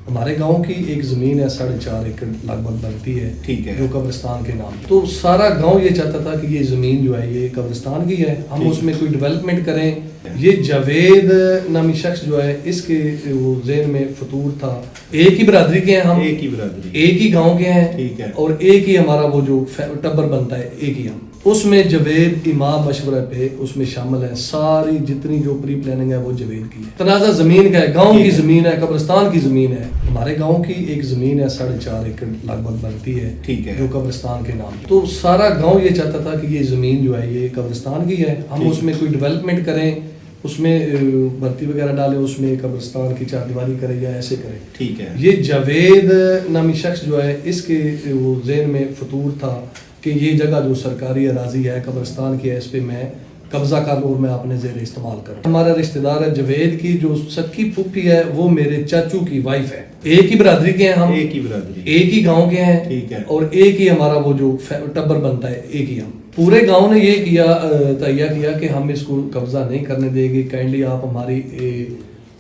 ہمارے گاؤں کی ایک زمین ہے 4.5 ایکڑ لگ بھگ بنتی ہے، ٹھیک ہے، جو قبرستان کے نام، تو سارا گاؤں یہ چاہتا تھا کہ یہ زمین جو ہے یہ قبرستان کی ہے، ہم اس میں کوئی ڈیولپمنٹ کریں۔ یہ جاوید نامی شخص جو ہے اس کے وہ ذہن میں فطور تھا، ایک ہی برادری کے ہیں ہم، ایک ہی برادری، ایک ہی گاؤں کے ہیں، ٹھیک ہے، اور ایک ہی ہمارا وہ جو ٹبر بنتا ہے ایک ہی ہم، اس میں جاوید امام مشورہ پہ اس میں شامل ہے، ساری جتنی جو پری پلاننگ ہے وہ جاوید کی ہے۔ تنازع زمین کا ہے، گاؤں کی زمین ہے، قبرستان کی زمین ہے، ہمارے گاؤں کی ایک زمین ہے 4.5 ایکڑ لگ بھگ بنتی ہے، ٹھیک ہے، جو قبرستان کے نام، تو سارا گاؤں یہ چاہتا تھا کہ یہ زمین جو ہے یہ قبرستان کی ہے، ہم اس میں کوئی ڈیولپمنٹ کریں، اس میں بھرتی وغیرہ ڈالیں، اس میں قبرستان کی چاردیواری کریں یا ایسے کریں، ٹھیک ہے۔ یہ جاوید نامی شخص جو ہے اس کے وہ ذہن میں فطور تھا کہ یہ جگہ جو سرکاری اراضی ہے قبرستان کی ہے، اس پہ میں قبضہ کر لوں اور میں اپنے زیر استعمال کروں۔ ہمارا رشتہ دار ہے جاوید کی جو سکی پھوپھی ہے وہ میرے چاچو کی وائف ہے، ایک ہی برادری کے ہیں ہم، ایک ہی برادری، ایک ہی گاؤں کے ہیں، ٹھیک ہے، اور ایک ہی ہمارا وہ جو ٹبر بنتا ہے ایک ہی ہم۔ پورے گاؤں نے یہ کیا تہیہ کیا کہ ہم اس کو قبضہ نہیں کرنے دیں گے، کائنڈلی آپ ہماری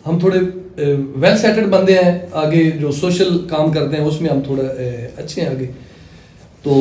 ہم تھوڑے ویل سیٹلڈ بندے ہیں، آگے جو سوشل کام کرتے ہیں اس میں ہم تھوڑا اچھے ہیں آگے، تو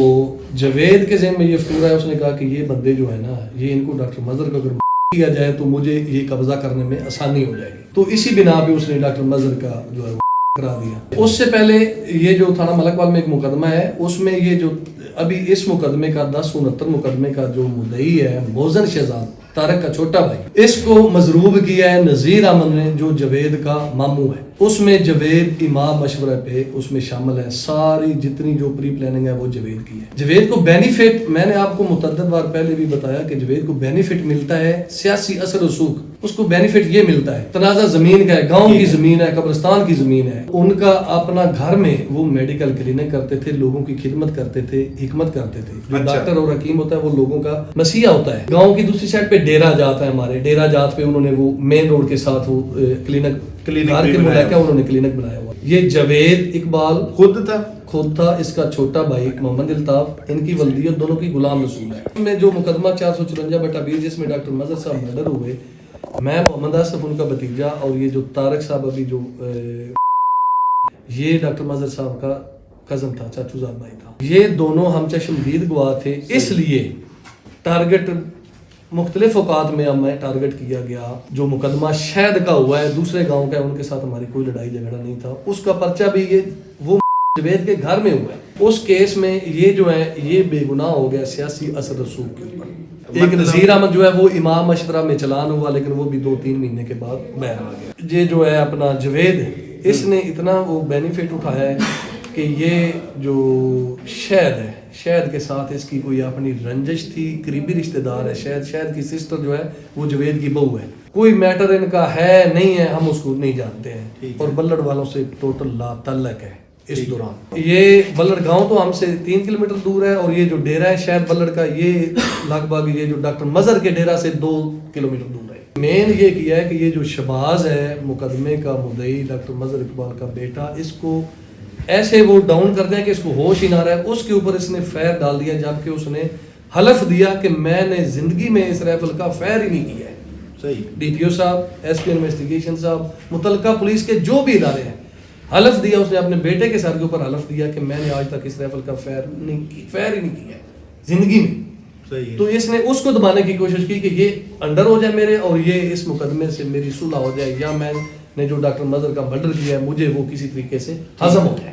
جاوید کے ذہن میں یہ فطور ہے، اس نے کہا کہ یہ بندے جو ہے نا یہ ان کو ڈاکٹر مظہر کا اگر کیا جائے تو مجھے یہ قبضہ کرنے میں آسانی ہو جائے گی، تو اسی بنا پہ اس نے ڈاکٹر مظہر کا جو ہے کرا دیا۔ اس سے پہلے یہ جو تھانہ ملکوال میں ایک مقدمہ ہے، اس میں یہ جو ابھی اس مقدمے کا 1069 مقدمے کا جو مدعی ہے موزن شہزاد طارق کا چھوٹا بھائی، اس کو مضروب کیا ہے نذیر احمد نے جو جاوید کا ماموں ہے، اس میں جاوید امام مشورہ پہ اس میں شامل ہے، ساری جتنی جو پری پلاننگ ہے وہ جاوید کی ہے۔ جاوید کو بینیفٹ، میں نے آپ کو متعدد بار پہلے بھی بتایا کہ جاوید کو بینیفٹ ملتا ہے، سیاسی اثر رسوخ اس کو بینیفٹ یہ ملتا ہے، تنازع زمین کا ہے، گاؤں کی زمین ہے، قبرستان کی زمین ہے، ان کا اپنا گھر میں وہ میڈیکل کلینک کرتے تھے، لوگوں کی خدمت کرتے تھے، حکمت کرتے تھے، جو ڈاکٹر اور حکیم ہوتا ہے وہ لوگوں کا مسیحا ہوتا ہے۔ گاؤں کی دوسری سائڈ پہ ڈیرا جات ہے، ہمارے ڈیرا جات پہ انہوں نے وہ مین روڈ کے ساتھ وہ کلینک گھر کے ملائکہ انہوں نے کلینک بنایا ہوا۔ یہ جاوید اقبال خود تھا، اس کا چھوٹا بھائی محمد الطاف، ان کی والدیت دونوں کی غلام رسول ہے۔ میں جو مقدمہ 454/20 جس میں ڈاکٹر مظہر صاحب مرڈر ہوئے، میں محمد آصف ان کا بھتیجا، اور یہ جو طارق صاحب ابھی جو یہ ڈاکٹر مظہر صاحب کا کزن تھا، چاچو زاد بھائی تھا، یہ دونوں ہم چشمدید گواہ تھے، اس لیے ٹارگٹ مختلف اوقات میں ہمیں ٹارگٹ کیا گیا۔ جو مقدمہ شہد کا ہوا ہے دوسرے گاؤں کا ہے، ان کے ساتھ ہماری کوئی لڑائی جھگڑا نہیں تھا، اس کا پرچہ بھی یہ وہ جاوید کے گھر میں ہوا ہے، اس کیس میں یہ جو ہے یہ بے گناہ ہو گیا سیاسی اثر رسوخ کے اوپر۔ ایک نذیر احمد جو ہے وہ امام مشورہ میں چلان ہوا، لیکن وہ بھی 2-3 مہینے کے بعد باہر آ گیا۔ یہ جو ہے اپنا جاوید، اس نے اتنا وہ بینیفٹ اٹھایا ہے کہ یہ جو شہد ہے، شہد کے ساتھ اس کی کوئی اپنی رنجش تھی، قریبی رشتہ دار ہے، شہد کی سسٹر جو ہے وہ جاوید کی بہو ہے، کوئی میٹر ان کا ہے نہیں ہے، ہم اس کو نہیں جانتے ہیں، اور بلڑ والوں سے ٹوٹل لا تعلق ہے۔ اس دوران یہ بلڑ گاؤں تو ہم سے 3 کلومیٹر دور ہے، اور یہ جو ڈیرا ہے شہد بلڑ کا یہ لگ بھگ یہ جو ڈاکٹر مظہر کے ڈیرا سے 2 کلومیٹر دور ہے۔ مین یہ کیا ہے کہ یہ جو شباز ہے مقدمے کا مدعی ڈاکٹر مظہر اقبال کا بیٹا، اس کو ایسے وہ ڈاؤن کر دیں کہ اس کو ہوش ہی نہ رہے، اس کے اوپر اس نے فائر ڈال دیا، جبکہ اس نے حلف دیا کہ میں نے زندگی میں اس رائفل کا فائر ہی نہیں کیا ہے۔ صحیح، ڈی پی او صاحب، ایس پی انویسٹیگیشن صاحب، متعلقہ پولیس کے جو بھی ادارے ہیں، حلف دیا، اس نے اپنے بیٹے کے سر کے اوپر حلف دیا کہ میں نے آج تک اس رائفل کا فائر ہی نہیں کیا ہے زندگی میں۔ تو اس نے اس کو دبانے کی کوشش کی کہ یہ انڈر ہو جائے میرے، اور یہ اس مقدمے سے میری صلح ہو جائے، یا میں نے جو ڈاکٹر مظہر کا مرڈر کیا ہے مجھے وہ کسی طریقے سے ہضم ہو جائے۔